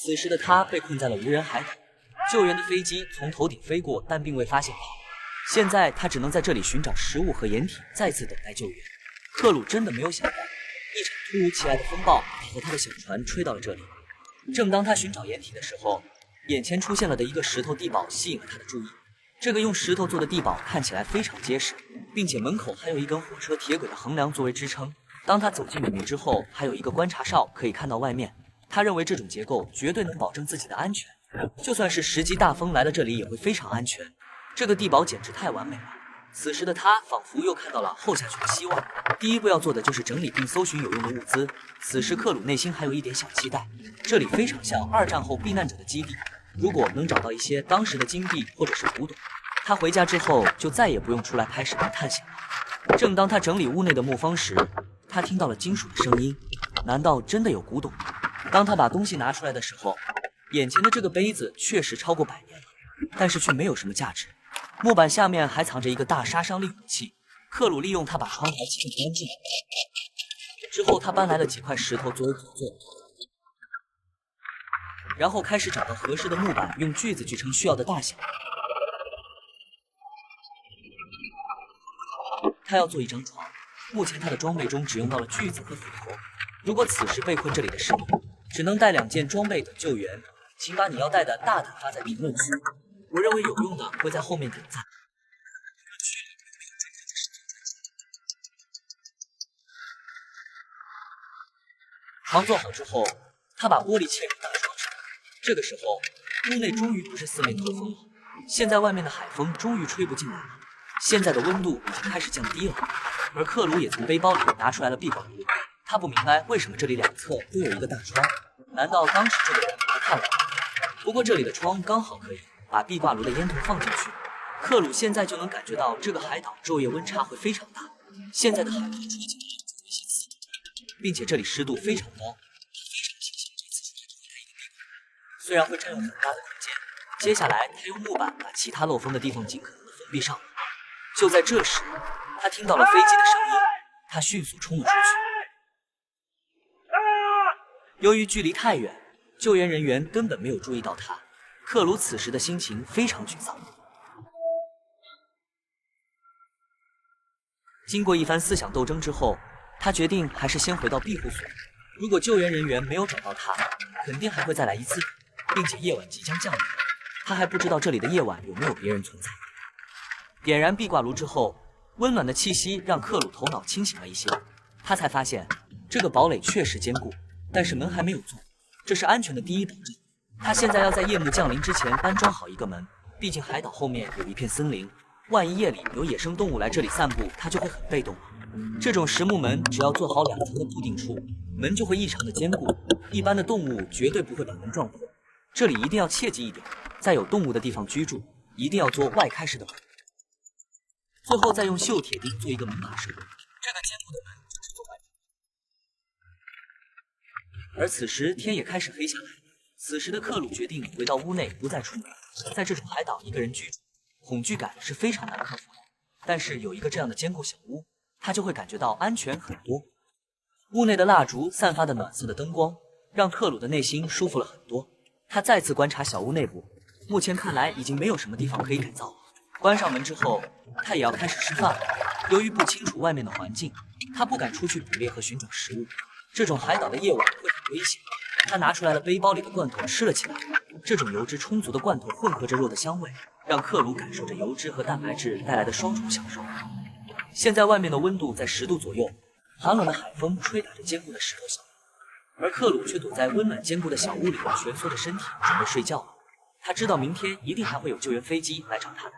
此时的他被困在了无人海岛，救援的飞机从头顶飞过，但并未发现他。现在他只能在这里寻找食物和掩体，再次等待救援。克鲁真的没有想到，一场突如其来的风暴把他和他的小船吹到了这里。正当他寻找掩体的时候，眼前出现了的一个石头地堡吸引了他的注意。这个用石头做的地堡看起来非常结实，并且门口还有一根火车铁轨的横梁作为支撑。当他走进里面之后，还有一个观察哨可以看到外面。他认为这种结构绝对能保证自己的安全，就算是10级大风来了这里也会非常安全。这个地堡简直太完美了。此时的他仿佛又看到了后下去的希望。第一步要做的就是整理并搜寻有用的物资。此时克鲁内心还有一点小期待，这里非常像2战后避难者的基地。如果能找到一些当时的金币或者是古董，他回家之后就再也不用出来拍视频探险了。正当他整理屋内的木方时，他听到了金属的声音。难道真的有古董？当他把东西拿出来的时候，眼前的这个杯子确实超过100年了，但是却没有什么价值。木板下面还藏着一个大杀伤力武器。克鲁利用它把窗台清干净之后，他搬来了几块石头作为辅座，然后开始找到合适的木板，用锯子锯成需要的大小。他要做一张床，目前他的装备中只用到了锯子和斧头。如果此时被困这里的是你，只能带2件装备等救援，请把你要带的大胆发在评论区。我认为有用的会在后面点赞。床做好之后，他把玻璃嵌入大床上。这个时候，屋内终于不是四面透风了，现在外面的海风终于吹不进来了。现在的温度已经开始降低了，而克鲁也从背包里拿出来了壁挂炉。他不明白为什么这里两侧都有一个大窗，难道当时这个人不看了？不过这里的窗刚好可以把壁挂炉的烟头放进去。克鲁现在就能感觉到这个海岛昼夜温差会非常大，现在的海风吹进来有一些刺激，并且这里湿度非常高。他非常庆幸这次出来就会带一个壁挂炉，虽然会占用很大的空间。接下来他用木板把其他漏风的地方尽可能的封闭上了。就在这时，他听到了飞机的声音，他迅速冲了出去。由于距离太远，救援人员根本没有注意到他。克鲁此时的心情非常沮丧。经过一番思想斗争之后，他决定还是先回到庇护所。如果救援人员没有找到他，肯定还会再来一次，并且夜晚即将降临，他还不知道这里的夜晚有没有别人存在。点燃壁挂炉之后，温暖的气息让克鲁头脑清醒了一些。他才发现这个堡垒确实坚固，但是门还没有做，这是安全的第一保证。他现在要在夜幕降临之前安装好一个门，毕竟海岛后面有一片森林，万一夜里有野生动物来这里散步，他就会很被动了。这种实木门只要做好2层的固定处，门就会异常的坚固，一般的动物绝对不会把门撞破。这里一定要切记一点，在有动物的地方居住，一定要做外开式的门。最后再用锈铁钉做一个门把手，这个坚固的门就是做完成。而此时天也开始黑下来，此时的克鲁决定回到屋内，不再出门。在这种海岛一个人居住，恐惧感是非常难克服的，但是有一个这样的坚固小屋，他就会感觉到安全很多。屋内的蜡烛散发的暖色的灯光，让克鲁的内心舒服了很多。他再次观察小屋内部，目前看来已经没有什么地方可以改造了。关上门之后，他也要开始吃饭了。由于不清楚外面的环境，他不敢出去捕猎和寻找食物。这种海岛的夜晚会很危险。他拿出来了背包里的罐头吃了起来。这种油脂充足的罐头混合着肉的香味，让克鲁感受着油脂和蛋白质带来的双重享受。现在外面的温度在10度左右，寒冷的海风吹打着坚固的石头小屋，而克鲁却躲在温暖坚固的小屋里，蜷缩着身体准备睡觉了。他知道明天一定还会有救援飞机来找他的。